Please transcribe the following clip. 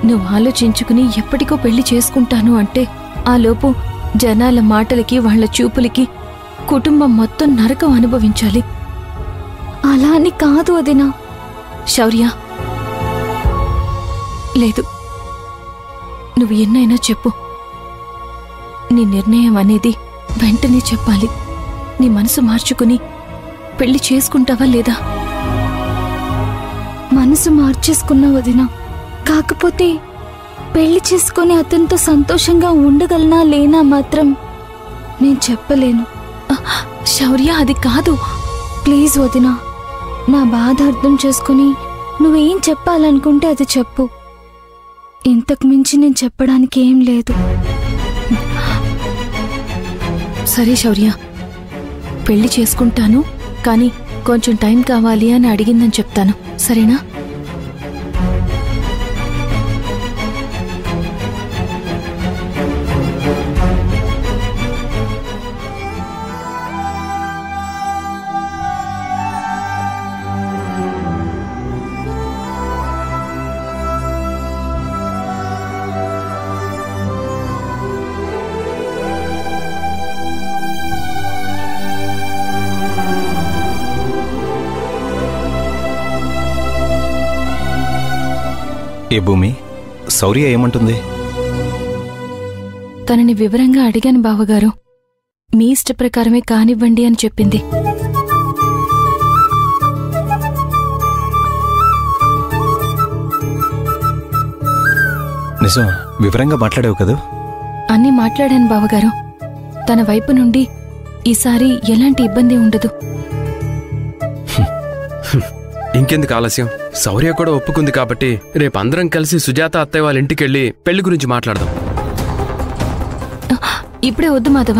నువ్వు ఆలోచించుకుని ఎప్పటికో పెళ్లి చేసుకుంటాను అంటే ఆలోపు జనాల మాటలకి వాళ్ల చూపులకి కుటుంబం మొత్తం నరకం అనుభవించాలి. అలా అని కాదు వదినా. శౌర్య, లేదు, నువ్వు ఎన్నైనా చెప్పు. నీ నిర్ణయం అనేది వెంటనే చెప్పాలి. నీ మనసు మార్చుకుని పెళ్లి చేసుకుంటావా లేదా? మనసు మార్చేసుకున్నా వదినా. కాకపోతే పెళ్లి చేసుకుని అతనితో సంతోషంగా ఉండగలనా లేనా మాత్రం నేను చెప్పలేను. శౌర్య, అది కాదు. ప్లీజ్ వదినా, నా బాధ అర్థం చేసుకుని నువ్వేం చెప్పాలనుకుంటే అది చెప్పు. ఇంతకు మించి నేను చెప్పడానికి ఏం లేదు. సరే శౌర్య, పెళ్లి చేసుకుంటాను, కానీ కొంచెం టైం కావాలి అని అడిగిందని చెప్తాను, సరేనా? ఏ భూమి, శౌర్య ఏమంటుంది? తనని వివరంగా అడిగాను బావగారు. మీ ఇష్ట ప్రకారమే కానివ్వండి అని చెప్పింది. నిజం, వివరంగా మాట్లాడావు కదా? అన్నీ మాట్లాడాను బావగారు. తన వైపు నుండి ఈసారి ఎలాంటి ఇబ్బంది ఉండదు. ఇంకెందుకు ఆలస్యం? శౌర్య కూడా ఒప్పుకుంది కాబట్టి రేపందరం కలిసి సుజాత అత్తయ్య వాళ్ళ ఇంటికెళ్ళి పెళ్లి గురించి మాట్లాడదాం. ఇప్పుడే వద్దు మాధవ.